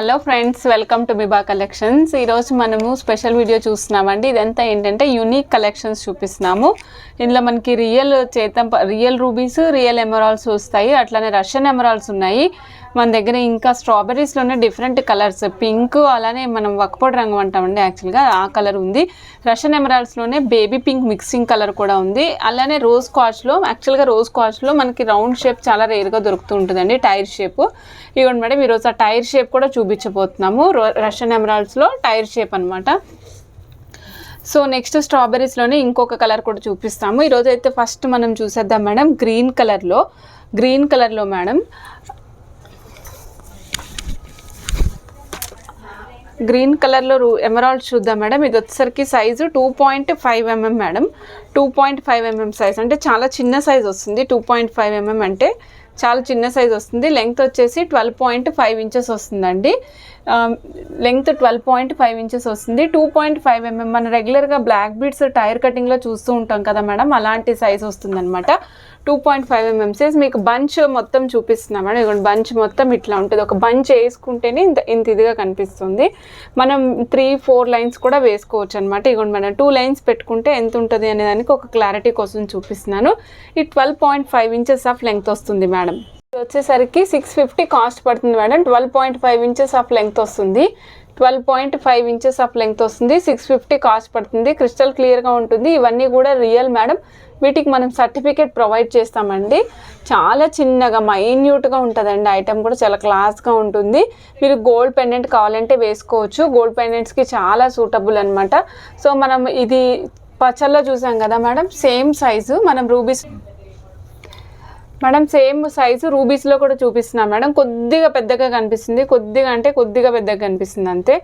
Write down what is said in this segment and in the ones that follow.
Hello friends, welcome to Biba collections. ఈరోజు మనము special video చూస్తున్నామండి. ఇదంతా ఏంటంటే యూనిక్ కలెక్షన్స్ చూపిస్తున్నాము. ఇందులో మనకి రియల్ రూబీస్, రియల్ ఎమరాల్డ్స్ వస్తాయి. అట్లానే రష్యన్ ఎమరాల్డ్స్ ఉన్నాయి మన దగ్గర. ఇంకా స్ట్రాబెర్రీస్లోనే డిఫరెంట్ కలర్స్, పింక్, అలానే మనం వక్పోడ్ రంగు అంటామండి యాక్చువల్గా, ఆ కలర్ ఉంది. రష్యన్ ఎమరాల్డ్స్లోనే బేబీ పింక్ మిక్సింగ్ కలర్ కూడా ఉంది. అలానే రోజ్ క్వాష్లో, యాక్చువల్గా రోజ్ క్వాష్లో మనకి రౌండ్ షేప్ చాలా రేర్గా దొరుకుతూ ఉంటుందండి, టైర్ షేప్. ఇవ్వండి మేడం, ఈరోజు ఆ టైర్ షేప్ కూడా చూపించబోతున్నాము. రష్యన్ ఎమరాల్డ్స్లో టైర్ షేప్ అనమాట. సో నెక్స్ట్ స్ట్రాబెర్రీస్లోనే ఇంకొక కలర్ కూడా చూపిస్తాము. ఈరోజు అయితే ఫస్ట్ మనం చూసేద్దాం మేడం, గ్రీన్ కలర్లో మేడం, గ్రీన్ కలర్లో ఎమరాల్డ్ చూద్దాం మేడం. ఇది వచ్చేసరికి size 2.5 mm madam. 2.5 mm size అంటే చాలా చిన్న సైజ్ వస్తుంది. 2.5 mm అంటే చాలా చిన్న సైజ్ వస్తుంది. లెంగ్త్ వచ్చేసి 12.5 ఇంచెస్ వస్తుందండి. లెంగ్త్ 12.5 ఇంచెస్ వస్తుంది. 2.5 mm మన రెగ్యులర్గా బ్లాక్ బీడ్స్ టైర్ కటింగ్లో చూస్తూ ఉంటాం కదా మేడం, అలాంటి సైజ్ వస్తుంది అనమాట. 2.5 mm సైజ్. మీకు బంచ్ మొత్తం చూపిస్తున్నాం మేడం. ఇదిగోండి, బంచ్ మొత్తం ఇట్లా ఉంటుంది. ఒక బంచ్ వేసుకుంటేనే ఇంత ఇదిగా కనిపిస్తుంది. మనం 3-4 లైన్స్ కూడా వేసుకోవచ్చు అనమాట. ఇదిగోండి మేడం, 2 లైన్స్ పెట్టుకుంటే ఎంత ఉంటుంది అనే దానికి ఒక క్లారిటీ కోసం చూపిస్తున్నాను. ఈ 12.5 ఇంచెస్ ఆఫ్ లెంగ్త్ వస్తుంది మేడం. ఇది వచ్చేసరికి 650 కాస్ట్ పడుతుంది మేడం. 12.5 ఇంచెస్ ఆఫ్ లెంగ్త్ వస్తుంది. 12.5 ఇంచెస్ ఆఫ్ లెంగ్త్ వస్తుంది. 650 కాస్ట్ పడుతుంది. క్రిస్టల్ క్లియర్గా ఉంటుంది. ఇవన్నీ కూడా రియల్ మేడం. వీటికి మనం సర్టిఫికేట్ ప్రొవైడ్ చేస్తామండి. చాలా చిన్నగా మైన్యూట్గా ఉంటుందండి. ఐటమ్ కూడా చాలా క్లాస్గా ఉంటుంది. మీరు గోల్డ్ పెండెంట్ కావాలంటే వేసుకోవచ్చు. గోల్డ్ పెండెంట్స్కి చాలా సూటబుల్ అనమాట. సో మనం ఇది పచ్చల్లో చూసాం కదా మేడం, సేమ్ సైజు మనం రూబీస్ మేడం, సేమ్ సైజు రూబీస్లో కూడా చూపిస్తున్నాం మేడం. కొద్దిగా పెద్దగా కనిపిస్తుంది, కొద్దిగా పెద్దగా కనిపిస్తుంది అంతే.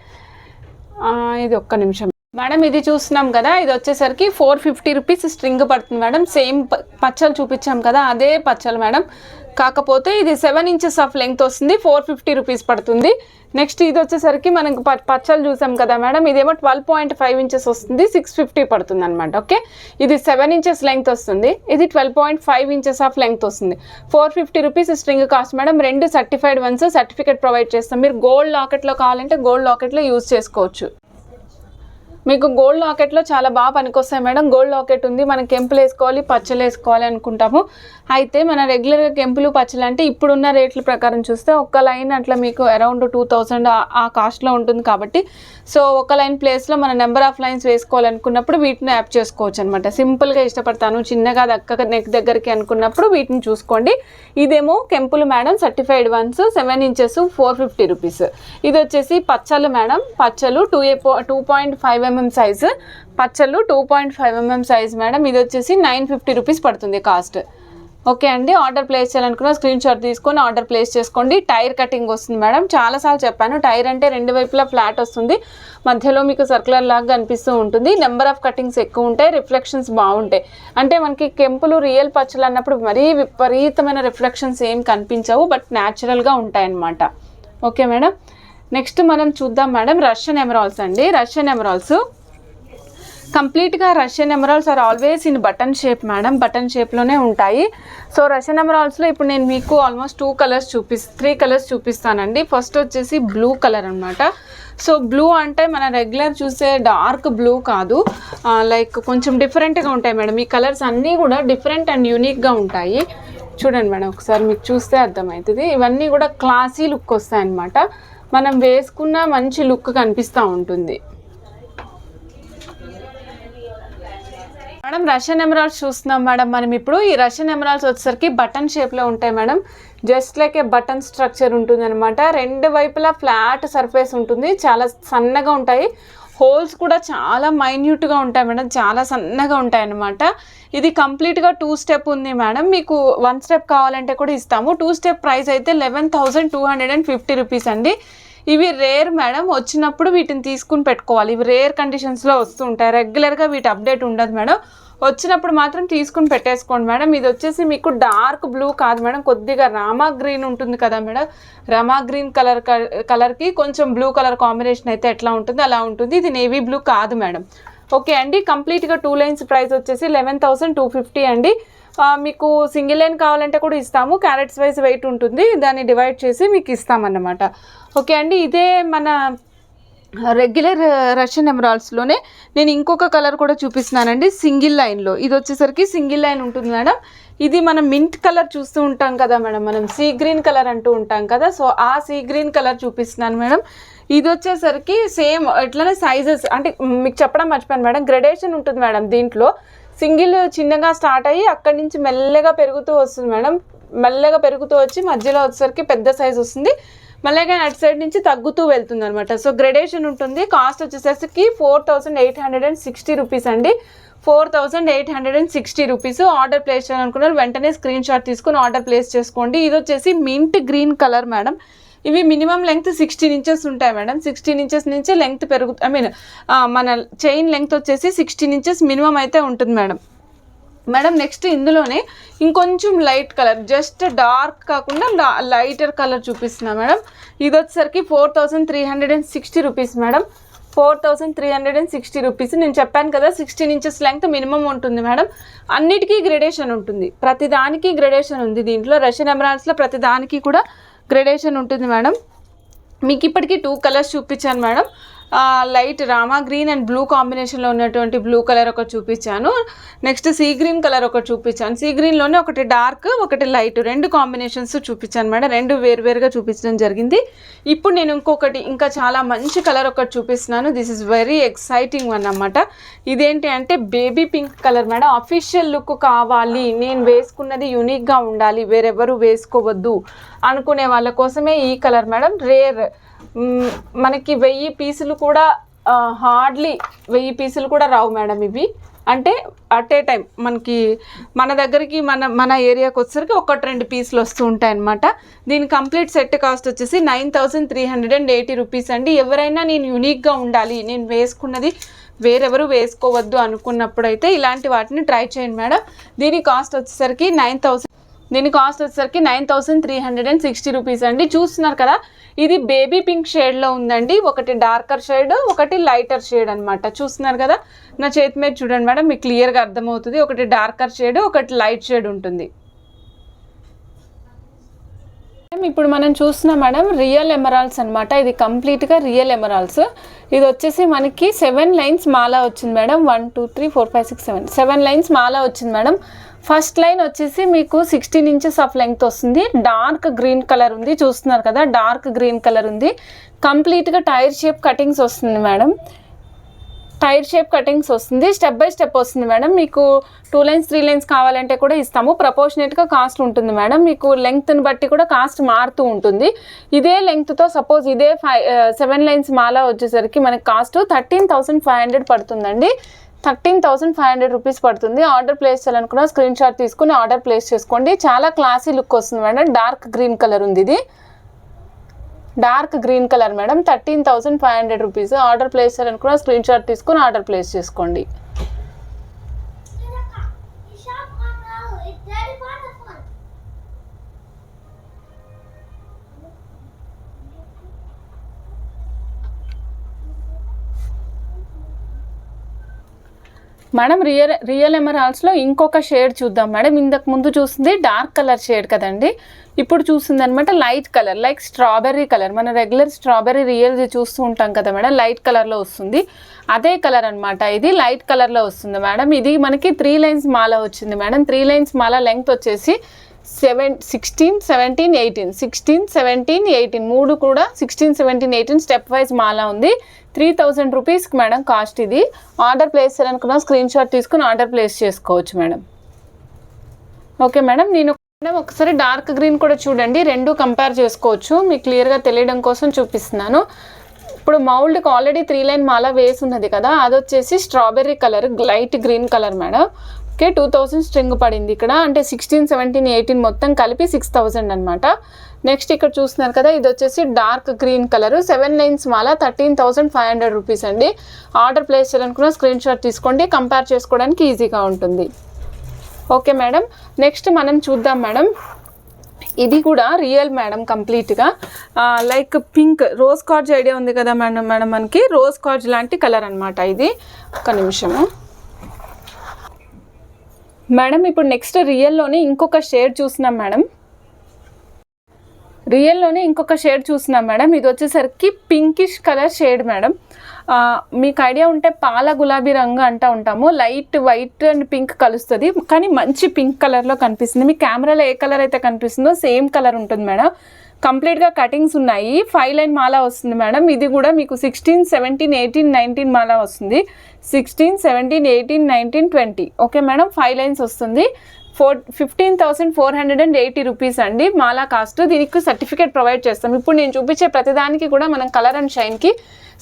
ఇది ఒక్క నిమిషం మేడం. ఇది చూస్తున్నాం కదా, ఇది వచ్చేసరికి 450 రూపీస్ స్ట్రింగ్ పడుతుంది మేడం. సేమ్ పచ్చలు చూపించాం కదా, అదే పచ్చలు మేడం. కాకపోతే ఇది 7 ఇంచెస్ ఆఫ్ లెంగ్త్ వస్తుంది. 450 రూపీస్ పడుతుంది. నెక్స్ట్ ఇది వచ్చేసరికి మనకు పచ్చలు చూసాం కదా మేడం, ఇదేమో 12.5 ఇంచెస్ వస్తుంది. 650 పడుతుంది అనమాట. ఓకే, ఇది 7 ఇంచెస్ లెంగ్త్ వస్తుంది. ఇది 12.5 ఇంచెస్ ఆఫ్ లెంగ్త్ వస్తుంది. 450 rupees string cost madam. 2 certified once certificate provide చేస్తాం. మీరు గోల్డ్ లాకెట్లో కావాలంటే గోల్డ్ లాకెట్లో యూజ్ చేసుకోవచ్చు. మీకు గోల్డ్ లాకెట్లో చాలా బాగా పనికొస్తాయి మేడం. గోల్డ్ లాకెట్ ఉంది, మనం కెంపులు వేసుకోవాలి, పచ్చలు వేసుకోవాలి అనుకుంటాము. అయితే మన రెగ్యులర్గా కెంపులు పచ్చలు అంటే ఇప్పుడున్న రేట్ల ప్రకారం చూస్తే ఒక్క లైన్ అట్లా మీకు అరౌండ్ 2000 ఆ కాస్ట్లో ఉంటుంది. కాబట్టి సో ఒక లైన్ ప్లేస్లో మన నెంబర్ ఆఫ్ లైన్స్ వేసుకోవాలనుకున్నప్పుడు వీటిని యాప్ చేసుకోవచ్చు అనమాట. సింపుల్గా ఇష్టపడతాను, చిన్నగా నెక్ దగ్గరికి అనుకున్నప్పుడు వీటిని చూసుకోండి. ఇదేమో కెంపులు madam, certified ones 7 inches 450 rupees. ఇది వచ్చేసి పచ్చలు మేడం. పచ్చలు 2.5 mm సైజు. పచ్చలు 2.5 mm సైజ్ మేడం. ఇది వచ్చేసి 950 రూపీస్ పడుతుంది కాస్ట్. ఓకే అండి, ఆర్డర్ ప్లేస్ చేయాలనుకున్న స్క్రీన్ షాట్ తీసుకొని ఆర్డర్ ప్లేస్ చేసుకోండి. టైర్ కటింగ్ వస్తుంది మేడం. చాలాసార్లు చెప్పాను, టైర్ అంటే 2 వైపులా ఫ్లాట్ వస్తుంది, మధ్యలో మీకు సర్కులర్ లాగా అనిపిస్తూ ఉంటుంది. నెంబర్ ఆఫ్ కటింగ్స్ ఎక్కువ ఉంటాయి, రిఫ్లెక్షన్స్ బాగుంటాయి. అంటే మనకి కెంపులు రియల్ పచ్చలు అన్నప్పుడు మరీ విపరీతమైన రిఫ్లెక్షన్స్ ఏం కనిపించవు, బట్ న్యాచురల్గా ఉంటాయన్నమాట. ఓకే మేడం, నెక్స్ట్ మనం చూద్దాం మేడం రష్యన్ ఎమరాల్డ్స్ అండి. రష్యన్ ఎమరాల్డ్స్ కంప్లీట్గా Russian emeralds are always in button shape madam. Button షేప్లోనే ఉంటాయి. సో రష్యన్ ఎమరాల్డ్స్లో ఇప్పుడు నేను మీకు ఆల్మోస్ట్ 3 కలర్స్ చూపిస్తానండి. ఫస్ట్ వచ్చేసి బ్లూ కలర్ అనమాట. సో బ్లూ అంటే మన రెగ్యులర్ చూసే డార్క్ బ్లూ కాదు, లైక్ కొంచెం డిఫరెంట్గా ఉంటాయి మేడం. ఈ కలర్స్ అన్నీ కూడా డిఫరెంట్ అండ్ యూనిక్గా ఉంటాయి. చూడండి మేడం, ఒకసారి మీకు చూస్తే అర్థమవుతుంది. ఇవన్నీ కూడా క్లాసీ లుక్ వస్తాయి అన్నమాట. మనం వేసుకున్న మంచి లుక్ కనిపిస్తూ ఉంటుంది మేడం. రష్యన్ ఎమరాల్డ్స్ చూస్తున్నాం మేడం మనం ఇప్పుడు. ఈ రష్యన్ ఎమరాల్డ్స్ వచ్చేసరికి బటన్ షేప్లో ఉంటాయి మేడం. జస్ట్ లైక్ ఏ బటన్ స్ట్రక్చర్ ఉంటుంది అనమాట. 2 వైపులా ఫ్లాట్ సర్ఫేస్ ఉంటుంది, చాలా సన్నగా ఉంటాయి. హోల్స్ కూడా చాలా మైన్యూట్గా ఉంటాయి మేడం, చాలా సన్నగా ఉంటాయి అన్నమాట. ఇది కంప్లీట్గా 2 స్టెప్ ఉంది మేడం. మీకు 1 స్టెప్ కావాలంటే కూడా ఇస్తాము. 2 స్టెప్ ప్రైస్ అయితే 11,250 రూపీస్ అండి. ఇవి రేర్ మేడం. వచ్చినప్పుడు వీటిని తీసుకుని పెట్టుకోవాలి. ఇవి రేర్ కండిషన్స్లో వస్తూ ఉంటాయి, రెగ్యులర్గా వీటి అప్డేట్ ఉండదు మేడం. వచ్చినప్పుడు మాత్రం తీసుకుని పెట్టేసుకోండి మేడం. ఇది వచ్చేసి మీకు డార్క్ బ్లూ కాదు మేడం, కొద్దిగా రామా గ్రీన్ ఉంటుంది కదా మేడం. రామా గ్రీన్ కలర్కి కొంచెం బ్లూ కలర్ కాంబినేషన్ అయితే ఎట్లా ఉంటుంది అలా ఉంటుంది. ఇది నేవీ బ్లూ కాదు మేడం. ఓకే అండి, కంప్లీట్గా 2 లైన్స్ ప్రైస్ వచ్చేసి 11,250 అండి. మీకు సింగిల్ లైన్ కావాలంటే కూడా ఇస్తాము, క్యారెట్స్ వైజ్ వెయిట్ ఉంటుంది, దాన్ని డివైడ్ చేసి మీకు ఇస్తామన్నమాట. ఓకే అండి, ఇదే మన రెగ్యులర్ రష్యన్ ఎమరాల్డ్స్లోనే నేను ఇంకొక కలర్ కూడా చూపిస్తున్నానండి సింగిల్ లైన్లో. ఇది వచ్చేసరికి సింగిల్ లైన్ ఉంటుంది మేడం. ఇది మనం మింట్ కలర్ చూస్తూ ఉంటాం కదా మేడం, మనం సీ గ్రీన్ కలర్ అంటూ ఉంటాం కదా, సో ఆ సీ గ్రీన్ కలర్ చూపిస్తున్నాను మేడం. ఇది వచ్చేసరికి సేమ్ ఇట్లానే సైజెస్, అంటే మీకు చెప్పడం మర్చిపోయాను మేడం, గ్రెడేషన్ ఉంటుంది మేడం దీంట్లో. సింగిల్ చిన్నగా స్టార్ట్ అయ్యి అక్కడి నుంచి మెల్లగా పెరుగుతూ వస్తుంది మేడం, మెల్లగా పెరుగుతూ వచ్చి మధ్యలో వచ్చేసరికి పెద్ద సైజ్ వస్తుంది, మళ్ళీ అటు సైడ్ నుంచి తగ్గుతూ వెళ్తుంది అనమాట. సో గ్రెడేషన్ ఉంటుంది. కాస్ట్ వచ్చేసరికి 4860 రూపీస్ అండి, 4860 రూపీస్. ఆర్డర్ ప్లేస్ చేయాలనుకున్నారు వెంటనే స్క్రీన్ షాట్ తీసుకుని ఆర్డర్ ప్లేస్ చేసుకోండి. ఇది వచ్చేసి మింట్ గ్రీన్ కలర్ మేడం. ఇవి మినిమం లెంగ్త్ 16 ఇంచెస్ ఉంటాయి మేడం. 16 ఇంచెస్ నుంచి లెంగ్త్ మన చైన్ లెంగ్త్ వచ్చేసి 16 ఇంచెస్ మినిమం అయితే ఉంటుంది మేడం. నెక్స్ట్ ఇందులోనే ఇంకొంచెం లైట్ కలర్, జస్ట్ డార్క్ కాకుండా లైటర్ కలర్ చూపిస్తున్నా మేడం. ఇది వచ్చేసరికి 4360 రూపీస్ మేడం, 4360 రూపీస్. నేను చెప్పాను కదా 16 ఇంచెస్ లెంగ్త్ మినిమం ఉంటుంది మేడం. అన్నిటికీ గ్రెడేషన్ ఉంటుంది, ప్రతిదానికి గ్రెడేషన్ ఉంది దీంట్లో. రష్యన్ ఎమరాల్డ్స్లో ప్రతిదానికి కూడా గ్రెడేషన్ ఉంటుంది మేడం. మీకు ఇప్పటికీ 2 కలర్స్ చూపించాను madam. Light Rama green and blue కాంబినేషన్లో ఉన్నటువంటి బ్లూ కలర్ ఒకటి చూపించాను. నెక్స్ట్ సీ గ్రీన్ కలర్ ఒకటి చూపించాను. సీ గ్రీన్లోనే ఒకటి డార్క్ ఒకటి లైట్, 2 కాంబినేషన్స్ చూపించాను మేడం. 2 వేరువేరుగా చూపించడం జరిగింది. ఇప్పుడు నేను ఇంకా చాలా మంచి కలర్ ఒకటి చూపిస్తున్నాను. This is very exciting one అన్నమాట. ఇదేంటి అంటే baby pink colour madam. Official look కావాలి, నేను వేసుకున్నది యూనిక్గా ఉండాలి, వేరెవరు వేసుకోవద్దు అనుకునే వాళ్ళ కోసమే ఈ కలర్ మేడం. రేర్, మనకి 1000 పీసులు కూడా హార్డ్లీ 1000 పీసులు కూడా రావు మేడం ఇవి. అంటే అట్ ఏ టైం మన దగ్గరికి మన ఏరియాకి వచ్చేసరికి 1-2 పీసులు వస్తూ ఉంటాయి అన్నమాట. దీని కంప్లీట్ సెట్ కాస్ట్ వచ్చేసి 9380 రూపీస్ అండి. ఎవరైనా నేను యూనిక్గా ఉండాలి, నేను వేసుకున్నది వేరెవరు వేసుకోవద్దు అనుకున్నప్పుడైతే ఇలాంటి వాటిని ట్రై చేయండి మేడం. దీని కాస్ట్ వచ్చేసరికి 9360 రూపీస్ అండి. చూస్తున్నారు కదా, ఇది బేబీ పింక్ షేడ్లో ఉందండి. ఒకటి డార్కర్ షేడ్, ఒకటి లైటర్ షేడ్ అనమాట. చూస్తున్నారు కదా, నా చేతి మీద చూడండి మేడం, మీకు క్లియర్గా అర్థమవుతుంది. ఒకటి డార్కర్ షేడ్, ఒకటి లైట్ షేడ్ ఉంటుంది. ఇప్పుడు మనం చూస్తున్నాం మేడం రియల్ ఎమరాల్డ్స్ అనమాట. ఇది కంప్లీట్గా రియల్ ఎమరాల్డ్స్. ఇది వచ్చేసి మనకి 7 లైన్స్ మాలా వచ్చింది మేడం. 1 2 3 4 5 6 7 లైన్స్ మాలా వచ్చింది మేడం. ఫస్ట్ లైన్ వచ్చేసి మీకు 16 ఇంచెస్ ఆఫ్ లెంగ్త్ వస్తుంది. డార్క్ గ్రీన్ కలర్ ఉంది, చూస్తున్నారు కదా, డార్క్ గ్రీన్ కలర్ ఉంది. కంప్లీట్గా టైర్ షేప్ కటింగ్స్ వస్తుంది మేడం. టైర్ షేప్ కటింగ్స్ వస్తుంది, స్టెప్ బై స్టెప్ వస్తుంది మేడం. మీకు 2 లైన్స్ 3 లైన్స్ కావాలంటే కూడా ఇస్తాము. ప్రపోర్షనేట్గా కాస్ట్ ఉంటుంది మేడం. మీకు లెంగ్త్ని బట్టి కూడా కాస్ట్ మారుతూ ఉంటుంది. ఇదే లెంగ్త్తో సపోజ్ ఇదే 7 లైన్స్ మాలా వచ్చేసరికి మనకి కాస్ట్ 13,500 పడుతుందండి. 13,500 రూపీస్ పడుతుంది. ఆర్డర్ ప్లేస్ చేయాలనుకున్న స్క్రీన్ షాట్ తీసుకుని ఆర్డర్ ప్లేస్ చేసుకోండి. చాలా క్లాసీ లుక్ వస్తుంది మేడం. డార్క్ గ్రీన్ కలర్ ఉంది, ఇది dark green colour madam. 13,500 rupees. Order place చేయాలనుకున్న స్క్రీన్ షాట్ తీసుకుని ఆర్డర్ ప్లేస్ చేసుకోండి. మేడం రియల్ ఎమరాల్డ్స్లో ఇంకొక షేడ్ చూద్దాం మేడం. ఇంతకు ముందు చూసింది డార్క్ కలర్ షేడ్ కదండి, ఇప్పుడు చూస్తుంది అనమాట light colour, like strawberry colour. మన రెగ్యులర్ స్ట్రాబెర్రీ రియల్ చూస్తూ ఉంటాం కదా మేడం, లైట్ కలర్లో వస్తుంది. అదే కలర్ అనమాట, ఇది లైట్ కలర్లో వస్తుంది మేడం. ఇది మనకి 3 లైన్స్ మాల వచ్చింది మేడం. 3 లైన్స్ మాల లెంగ్త్ వచ్చేసి 16, 17, 18 16, 17, 18 3 కూడా 16, 17, 18 స్టెప్ వైజ్ మాలా ఉంది. 3000 రూపీస్కి మేడం కాస్ట్. ఇది ఆర్డర్ ప్లేస్ చేయాలనుకున్న స్క్రీన్ షాట్ తీసుకుని ఆర్డర్ ప్లేస్ చేసుకోవచ్చు మేడం. ఓకే మేడం, నేను ఒకసారి డార్క్ గ్రీన్ కూడా చూడండి, 2 కంపేర్ చేసుకోవచ్చు. మీకు క్లియర్గా తెలియడం కోసం చూపిస్తున్నాను. ఇప్పుడు మౌల్డ్కి ఆల్రెడీ 3 లైన్ మాల వేసి ఉన్నది కదా, అది వచ్చేసి strawberry colour, light green colour madam. Okay, 2000 string పడింది ఇక్కడ, అంటే 16, 17, 18 మొత్తం కలిపి 6000 అనమాట. నెక్స్ట్ ఇక్కడ చూస్తున్నారు కదా, ఇది వచ్చేసి డార్క్ గ్రీన్ కలర్, 7 లైన్స్ మాల, 13,500 రూపీస్ అండి. ఆర్డర్ ప్లేస్ చేయాలనుకున్న స్క్రీన్ షాట్ తీసుకోండి, కంపేర్ చేసుకోవడానికి ఈజీగా ఉంటుంది. ఓకే మేడం, నెక్స్ట్ మనం చూద్దాం మేడం. ఇది కూడా రియల్ మేడం, కంప్లీట్గా లైక్ పింక్ రోజ్ కార్జ్ ఐడియా ఉంది కదా మేడం, మనకి రోజ్ కార్జ్ లాంటి కలర్ అనమాట ఇది. ఒక నిమిషము, మేడం ఇప్పుడు నెక్స్ట్ రియల్లోనే ఇంకొక షేడ్ చూస్తున్నాం మేడం. రియల్లోనే ఇంకొక షేడ్ చూస్తున్నాం మేడం. ఇది వచ్చేసరికి పింకిష్ కలర్ షేడ్ మేడం. మీకు ఐడియా ఉంటే పాల గులాబీ రంగు అంటూ ఉంటాము. లైట్ వైట్ అండ్ పింక్ కలుస్తుంది, కానీ మంచి పింక్ కలర్లో కనిపిస్తుంది. మీ కెమెరాలో ఏ కలర్ అయితే కనిపిస్తుందో సేమ్ కలర్ ఉంటుంది మేడం. కంప్లీట్గా కటింగ్స్ ఉన్నాయి. 5 లైన్ మాల వస్తుంది మేడం. ఇది కూడా మీకు 16, 17, 18, 19 మాల వస్తుంది. 16, 17, 18, 19, 20 ఓకే మేడం. 5 లైన్స్ వస్తుంది. 15,480 రూపీస్ అండి మాలా కాస్ట్. దీనికి సర్టిఫికేట్ ప్రొవైడ్ చేస్తాం. ఇప్పుడు నేను చూపించే ప్రతిదానికి కూడా మనం కలర్ అండ్ షైన్కి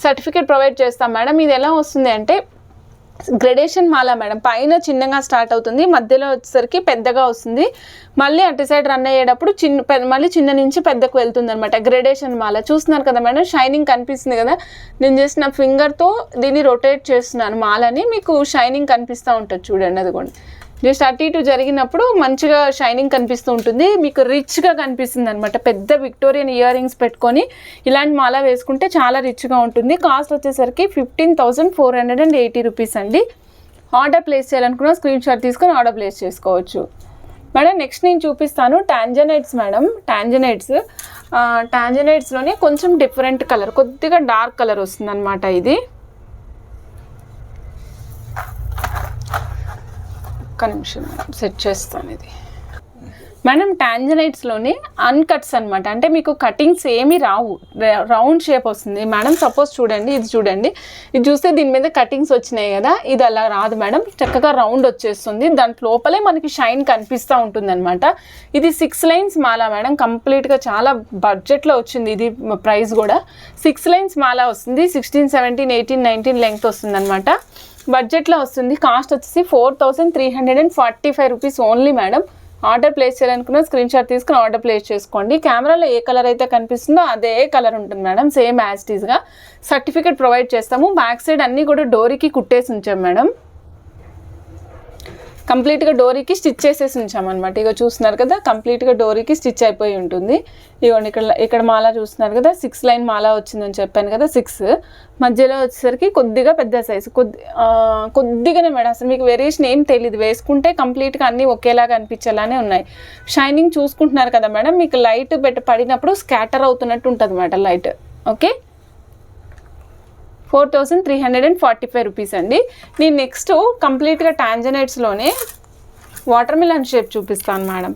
సర్టిఫికేట్ ప్రొవైడ్ చేస్తాం మేడం. ఇది ఎలా వస్తుంది అంటే గ్రెడేషన్ మాల మేడం. పైన చిన్నగా స్టార్ట్ అవుతుంది, మధ్యలో వచ్చేసరికి పెద్దగా వస్తుంది, మళ్ళీ అటు సైడ్ రన్ అయ్యేటప్పుడు మళ్ళీ చిన్న నుంచి పెద్దకు వెళ్తుంది అనమాట. గ్రెడేషన్ మాల చూస్తున్నారు కదా మేడం, షైనింగ్ కనిపిస్తుంది కదా. నేను జస్ట్ నా ఫింగర్తో దీన్ని రొటేట్ చేస్తున్నాను మాలని, మీకు షైనింగ్ కనిపిస్తూ ఉంటుంది చూడండి. అది కూడా జస్ట్ అటు ఇటు జరిగినప్పుడు మంచిగా షైనింగ్ కనిపిస్తూ ఉంటుంది, మీకు రిచ్గా కనిపిస్తుంది అనమాట. పెద్ద విక్టోరియన్ ఇయర్ రింగ్స్ పెట్టుకొని ఇలాంటి మాల వేసుకుంటే చాలా రిచ్గా ఉంటుంది. కాస్ట్ వచ్చేసరికి 15,480 రూపీస్ అండి. ఆర్డర్ ప్లేస్ చేయాలనుకున్న స్క్రీన్ షాట్ తీసుకొని ఆర్డర్ ప్లేస్ చేసుకోవచ్చు మేడం. నెక్స్ట్ నేను చూపిస్తాను టాంజనైట్స్ మేడం. టాంజనైట్స్లోనే కొంచెం డిఫరెంట్ కలర్, కొద్దిగా డార్క్ కలర్ వస్తుంది అనమాట. ఇది ఒక్క నిమిషం సెట్ చేస్తాను. ఇది మేడం టాంజనైట్స్లోని అన్కట్స్ అనమాట. అంటే మీకు కటింగ్స్ ఏమీ రావు, రౌండ్ షేప్ వస్తుంది మేడం. సపోజ్ చూడండి, ఇది చూడండి, ఇది చూస్తే దీని మీద కటింగ్స్ వచ్చినాయి కదా, ఇది అలా రాదు మేడం. చక్కగా రౌండ్ వచ్చేస్తుంది, దాంట్ లోపలే మనకి షైన్ కనిపిస్తూ ఉంటుంది అనమాట. ఇది 6 లైన్స్ మాల మేడం. కంప్లీట్గా చాలా బడ్జెట్లో వచ్చింది. ఇది ప్రైస్ కూడా 6 లైన్స్ మాల వస్తుంది. 16, 17, 18, 19 లెంగ్త్ వస్తుంది అనమాట. బడ్జెట్లో వస్తుంది. కాస్ట్ వచ్చేసి 4,345 rupees only madam. Order place చేయాలనుకున్న స్క్రీన్ షాట్ తీసుకుని ఆర్డర్ ప్లేస్ చేసుకోండి. కెమెరాలో ఏ కలర్ అయితే కనిపిస్తుందో అదే కలర్ ఉంటుంది మేడం, సేమ్ యాజ్ ఇట్ ఈస్గా. సర్టిఫికేట్ ప్రొవైడ్ చేస్తాము. బ్యాక్ సైడ్ అన్నీ కూడా డోరీకి కుట్టేసి ఉంచాం మేడం. కంప్లీట్గా డోరీకి స్టిచ్ చేసేసి ఉంచామన్నమాట. ఇక చూస్తున్నారు కదా, కంప్లీట్గా డోరీకి స్టిచ్ అయిపోయి ఉంటుంది. ఇవ్వండి, ఇక్కడ మాల చూస్తున్నారు కదా, 6 లైన్ మాల వచ్చిందని చెప్పాను కదా, 6 మధ్యలో వచ్చేసరికి కొద్దిగా పెద్ద సైజు, కొద్దిగానే మేడం. అసలు మీకు వేరియేషన్ ఏం తెలియదు, వేసుకుంటే కంప్లీట్గా అన్నీ ఒకేలాగా అనిపించేలానే ఉన్నాయి. షైనింగ్ చూసుకుంటున్నారు కదా మేడం, మీకు లైట్ పడినప్పుడు స్కాటర్ అవుతున్నట్టు ఉంటుంది మేడం లైట్. ఓకే, 4,345 రూపీస్ అండి. నేను నెక్స్ట్ కంప్లీట్గా టాంజనైట్స్లోనే వాటర్ మిలన్ షేప్ చూపిస్తాను మేడం.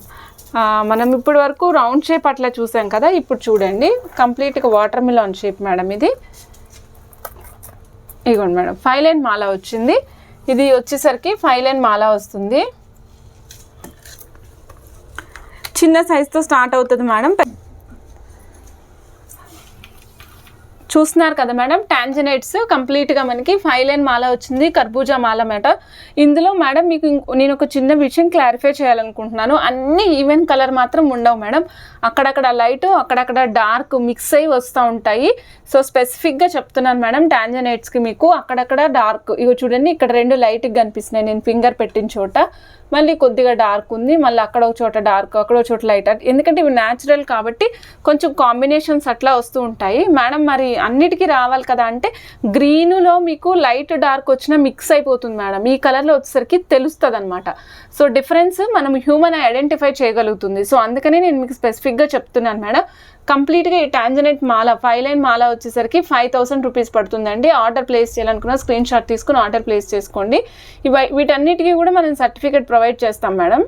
మనం ఇప్పటి వరకు రౌండ్ షేప్ అట్లా చూసాం కదా, ఇప్పుడు చూడండి కంప్లీట్గా వాటర్ మిలన్ షేప్ మేడం. ఇది ఇదిగోండి మేడం, 5 లైన్ మాల వచ్చింది. ఇది వచ్చేసరికి 5 లైన్ మాల వస్తుంది. చిన్న సైజ్తో స్టార్ట్ అవుతుంది మేడం. చూస్తున్నారు కదా మేడం, టాంజనైట్స్ కంప్లీట్గా మనకి 5 లైన్ మాల వచ్చింది, కర్బూజా మాల మేట. ఇందులో మేడం మీకు నేను ఒక చిన్న విషయం క్లారిఫై చేయాలనుకుంటున్నాను. అన్ని ఈవెన్ కలర్ మాత్రం ఉండవు మేడం. అక్కడక్కడ లైట్, అక్కడక్కడ డార్క్ మిక్స్ అయ్యి వస్తూ ఉంటాయి. సో స్పెసిఫిక్గా చెప్తున్నాను మేడం, టాంజనైట్స్కి మీకు అక్కడక్కడ డార్క్, ఇగో చూడండి ఇక్కడ 2 లైట్గా కనిపిస్తున్నాయి నేను ఫింగర్ పెట్టిన చోట. మళ్ళీ కొద్దిగా డార్క్ ఉంది, మళ్ళీ అక్కడ ఒక చోట డార్క్, అక్కడ ఒక చోట లైట్. ఎందుకంటే ఇవి న్యాచురల్ కాబట్టి కొంచెం కాంబినేషన్స్ అట్లా వస్తూ ఉంటాయి మేడం. మరి అన్నిటికీ రావాలి కదా అంటే గ్రీనులో మీకు లైట్ డార్క్ వచ్చినా మిక్స్ అయిపోతుంది మేడం. ఈ కలర్లో వచ్చేసరికి తెలుస్తుంది అనమాట. సో డిఫరెన్స్ మనం హ్యూమన్ ఐడెంటిఫై చేయగలుగుతుంది. సో అందుకనే నేను మీకు స్పెసిఫిక్గా చెప్తున్నాను మేడం. కంప్లీట్గా ఈ టాంజనైట్ మాల 5 లైన్ మాల వచ్చేసరికి 5,000 రూపీస్ పడుతుందండి. ఆర్డర్ ప్లేస్ చేయాలనుకున్న స్క్రీన్ షాట్ తీసుకుని ఆర్డర్ ప్లేస్ చేసుకోండి. వీటన్నిటికీ కూడా మనం సర్టిఫికేట్ ప్రొవైడ్ చేస్తాం మేడం.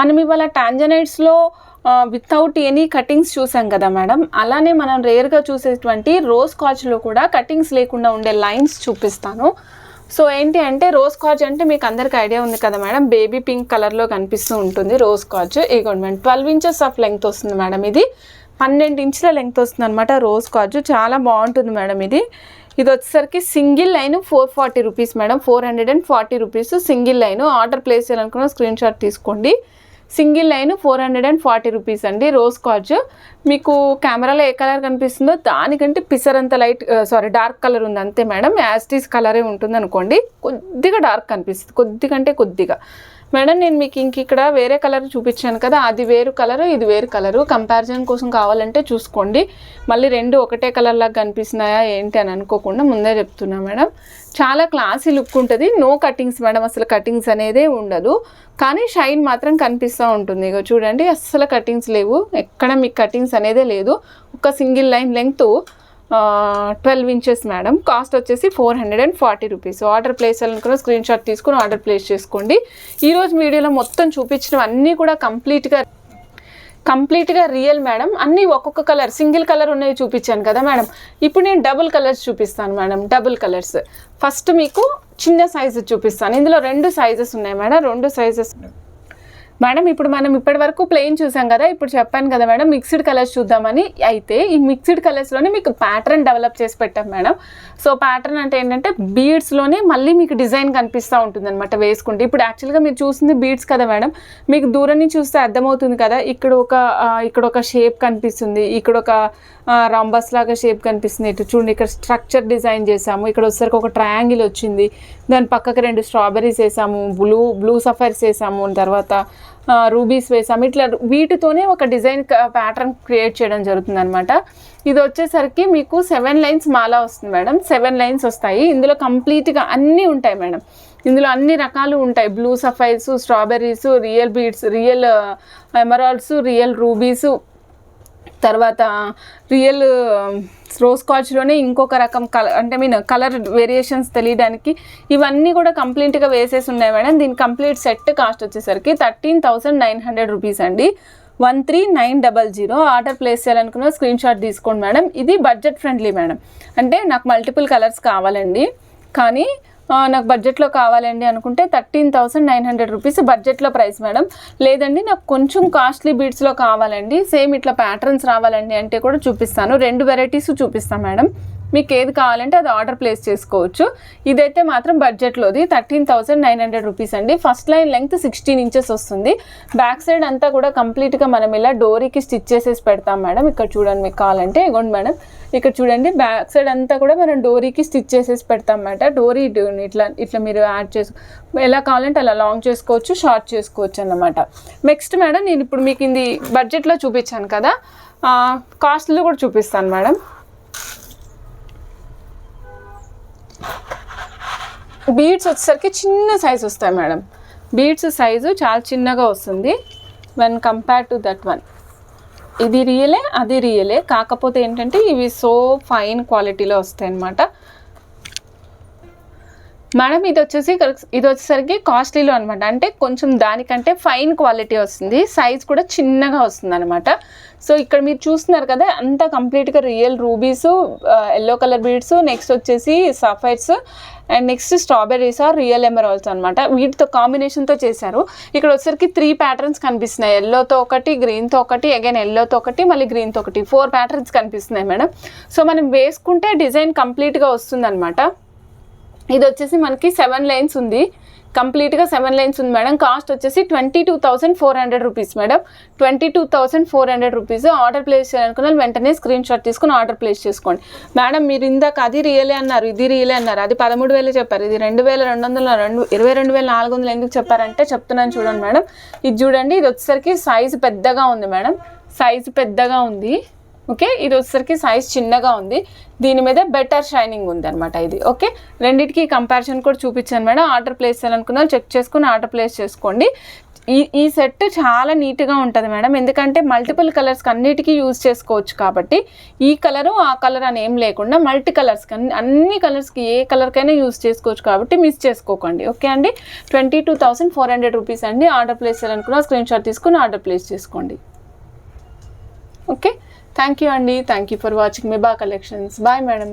మనం ఇవాళ టాంజనైట్స్లో వితౌట్ ఎనీ కటింగ్స్ చూసాం కదా మేడం, అలానే మనం రేర్గా చూసేటువంటి రోజ్ కాచ్లో కూడా కటింగ్స్ లేకుండా ఉండే లైన్స్ చూపిస్తాను. సో ఏంటి అంటే రోజ్ కాచ్ అంటే మీకు అందరికి ఐడియా ఉంది కదా మేడం, బేబీ పింక్ కలర్లో కనిపిస్తూ ఉంటుంది రోజ్ కాచ్. ఇదిగోండి మేడం, 12 ఇంచెస్ ఆఫ్ లెంగ్త్ వస్తుంది మేడం. ఇది 12 ఇంచుల లెంగ్త్ వస్తుంది అనమాట రోజ్ కాచ్. చాలా బాగుంటుంది మేడం. ఇది వచ్చేసరికి single line 440 rupees madam, 440 rupees single line. Order place చేయాలనుకున్న స్క్రీన్ షాట్ తీసుకోండి. సింగిల్ లైన్ 440 రూపీస్ అండి రోజ్ కాచ్. మీకు కెమెరాలో ఏ కలర్ కనిపిస్తుందో దానికంటే పిసరంత లైట్ డార్క్ కలర్ ఉంది అంతే మేడం. యాస్టీస్ కలరే ఉంటుంది అనుకోండి, కొద్దిగా డార్క్ కనిపిస్తుంది, కొద్దిగంటే కొద్దిగా. మేడం నేను మీకు ఇక్కడ వేరే కలర్ చూపించాను కదా, అది వేరు కలరు ఇది వేరు కలరు. కంపారిజన్ కోసం కావాలంటే చూసుకోండి. మళ్ళీ రెండు ఒకటే కలర్ లాగా కనిపిస్తున్నాయా ఏంటి అని అనుకోకుండా ముందే చెప్తున్నా మేడం. చాలా క్లాసీ లుక్ ఉంటుంది. నో కటింగ్స్ మేడం, అసలు కటింగ్స్ అనేదే ఉండదు, కానీ షైన్ మాత్రం కనిపిస్తూ ఉంటుంది. ఇక చూడండి అస్సలు కటింగ్స్ లేవు, ఎక్కడ మీకు కటింగ్స్ అనేదే లేదు. ఒక single line length 12 inches madam. Cost వచ్చేసి 440 రూపీస్. ఆర్డర్ ప్లేస్ అనుకున్న స్క్రీన్ షాట్ తీసుకుని ఆర్డర్ ప్లేస్ చేసుకోండి. ఈరోజు వీడియోలో మొత్తం చూపించినవన్నీ కూడా కంప్లీట్గా రియల్ మేడం. అన్నీ ఒక్కొక్క కలర్, సింగిల్ కలర్ ఉన్నవి చూపించాను కదా మేడం. ఇప్పుడు నేను డబుల్ కలర్స్ చూపిస్తాను మేడం. డబుల్ కలర్స్ ఫస్ట్ మీకు చిన్న సైజు చూపిస్తాను. ఇందులో 2 సైజెస్ ఉన్నాయి మేడం. 2 sizes madam. ఇప్పుడు మనం ఇప్పటి వరకు ప్లెయిన్ చూసాం కదా, ఇప్పుడు చెప్పాను కదా మేడం మిక్స్డ్ కలర్స్ చూద్దామని. అయితే ఈ మిక్స్డ్ కలర్స్లోనే మీకు ప్యాటర్న్ డెవలప్ చేసి పెట్టాం మేడం. సో ప్యాటర్న్ అంటే ఏంటంటే బీడ్స్లోనే మళ్ళీ మీకు డిజైన్ కనిపిస్తూ ఉంటుంది అనమాట వేసుకుంటే. ఇప్పుడు యాక్చువల్గా మీరు చూసింది బీడ్స్ కదా మేడం, మీకు దూరం నుంచి చూస్తే అర్థమవుతుంది కదా. ఇక్కడ ఒక షేప్ కనిపిస్తుంది, ఇక్కడ ఒక రంబస్ లాగా షేప్ కనిపిస్తుంది. ఇటు చూడండి, ఇక్కడ స్ట్రక్చర్ డిజైన్ చేసాము. ఇక్కడ వచ్చేసరికి ఒక ట్రయాంగిల్ వచ్చింది, దాని పక్కకి 2 స్ట్రాబెర్రీస్ వేసాము, బ్లూ సఫైర్స్ వేసాము, తర్వాత రూబీస్ వేసాము. ఇట్లా వీటితోనే ఒక డిజైన్ ప్యాటర్న్ క్రియేట్ చేయడం జరుగుతుంది అనమాట. ఇది వచ్చేసరికి మీకు 7 లైన్స్ మాలా వస్తుంది మేడం. 7 లైన్స్ వస్తాయి. ఇందులో కంప్లీట్గా అన్నీ ఉంటాయి మేడం. ఇందులో అన్ని రకాలు ఉంటాయి. Blue sapphires, strawberries, real beads, real emeralds, real rubies, తర్వాత రియల్ రోజ్ స్కాచ్లోనే ఇంకొక రకం అంటే కలర్ వేరియేషన్స్ తెలియడానికి ఇవన్నీ కూడా కంప్లీట్గా వేసేసి ఉన్నాయి మేడం. దీని కంప్లీట్ సెట్ కాస్ట్ వచ్చేసరికి 13,900 రూపీస్ అండి. 13900. ఆర్డర్ ప్లేస్ చేయాలనుకున్న స్క్రీన్ షాట్ తీసుకోండి మేడం. ఇది బడ్జెట్ ఫ్రెండ్లీ మేడం. అంటే నాకు మల్టిపుల్ కలర్స్ కావాలండి, కానీ నాకు బడ్జెట్లో కావాలండి అనుకుంటే 13,900 రూపీస్ బడ్జెట్లో ప్రైస్ మేడం. లేదండి నాకు కొంచెం కాస్ట్లీ బీడ్స్లో కావాలండి, సేమ్ ఇట్లా ప్యాటర్న్స్ రావాలండి అంటే కూడా చూపిస్తాను. 2 వెరైటీస్ చూపిస్తాను మేడం. మీకు ఏది కావాలంటే అది ఆర్డర్ ప్లేస్ చేసుకోవచ్చు. ఇదైతే మాత్రం బడ్జెట్లోది 13,900 రూపీస్ అండి. ఫస్ట్ లైన్ లెంగ్త్ 16 ఇంచెస్ వస్తుంది. బ్యాక్ సైడ్ అంతా కూడా కంప్లీట్గా మనం ఇలా డోరీకి స్టిచ్ చేసేసి పెడతాం మేడం. ఇక్కడ చూడండి, మీకు కావాలంటే ఇగోండి మేడం, ఇక్కడ చూడండి బ్యాక్ సైడ్ అంతా కూడా మనం డోరీకి స్టిచ్ చేసేసి పెడతాం అన్నమాట. డోరీ ఇట్లా మీరు యాడ్ ఎలా కావాలంటే అలా లాంగ్ చేసుకోవచ్చు, షార్ట్ చేసుకోవచ్చు అన్నమాట. నెక్స్ట్ మేడం నేను ఇప్పుడు మీకు ఇది బడ్జెట్లో చూపించాను కదా, కాస్ట్లో కూడా చూపిస్తాను మేడం. బీడ్స్ వచ్చేసరికి చిన్న సైజ్ వస్తాయి మేడం. బీడ్స్ సైజు చాలా చిన్నగా వస్తుంది when compare to that one. ఇది రియలే, అది రియలే, కాకపోతే ఏంటంటే ఇవి సో ఫైన్ క్వాలిటీలో వస్తాయి అన్నమాట మేడం. ఇది వచ్చేసరికి కాస్ట్లీలో అనమాట. అంటే కొంచెం దానికంటే ఫైన్ క్వాలిటీ వస్తుంది, సైజ్ కూడా చిన్నగా వస్తుంది అనమాట. సో ఇక్కడ మీరు చూస్తున్నారు కదా, అంతా కంప్లీట్గా real rubies, yellow colour beads, next వచ్చేసి sapphires, and next strawberries are real emeralds అనమాట. వీటితో కాంబినేషన్తో చేశారు. ఇక్కడ వచ్చేసరికి 3 ప్యాటర్న్స్ కనిపిస్తున్నాయి. ఎల్లోతో ఒకటి, గ్రీన్తో ఒకటి, అగైన్ ఎల్లోతో ఒకటి, మళ్ళీ గ్రీన్తో ఒకటి, 4 ప్యాటర్న్స్ కనిపిస్తున్నాయి మేడం. సో మనం వేసుకుంటే డిజైన్ కంప్లీట్గా వస్తుంది అనమాట. ఇది వచ్చేసి మనకి 7 లైన్స్ ఉంది, కంప్లీట్గా 7 లైన్స్ ఉంది మేడం. కాస్ట్ వచ్చేసి 22,400 rupees madam. 22,400 rupees. Order place చేయాలనుకున్న వెంటనే స్క్రీన్ షాట్ తీసుకుని ఆర్డర్ ప్లేస్ చేసుకోండి మేడం. మీరు ఇందాక అది రియలే అన్నారు, ఇది రియలే అన్నారు, అది 13,000 చెప్పారు, ఇది 2,200, 22,400 ఎందుకు చెప్పారంటే చెప్తున్నాను చూడండి మేడం. ఇది చూడండి, ఇది వచ్చేసరికి సైజు పెద్దగా ఉంది మేడం, సైజు పెద్దగా ఉంది. ఓకే, ఇది వచ్చేసరికి సైజ్ చిన్నగా ఉంది, దీని మీద బెటర్ షైనింగ్ ఉంది అనమాట ఇది. ఓకే, రెండింటికి కంపారిజన్ కూడా చూపించాను మేడం. ఆర్డర్ ప్లేస్ చేయాలనుకున్నా చెక్ చేసుకుని ఆర్డర్ ప్లేస్ చేసుకోండి. ఈ సెట్ చాలా నీట్గా ఉంటుంది మేడం, ఎందుకంటే మల్టిపుల్ కలర్స్ అన్నిటికీ యూజ్ చేసుకోవచ్చు కాబట్టి. ఈ కలరు ఆ కలర్ అని ఏం లేకుండా మల్టీ కలర్స్ అన్ని కలర్స్కి ఏ కలర్కైనా యూజ్ చేసుకోవచ్చు కాబట్టి మిస్ చేసుకోకండి. ఓకే అండి, 22,400 రూపీస్ అండి. ఆర్డర్ ప్లేస్ చేయాలనుకున్నా స్క్రీన్ షాట్ తీసుకుని ఆర్డర్ ప్లేస్ చేసుకోండి. ఓకే, థ్యాంక్ యూ అండి. థ్యాంక్ యూ ఫర్ వాచింగ్ మెబా కలెక్షన్స్. Bye madam.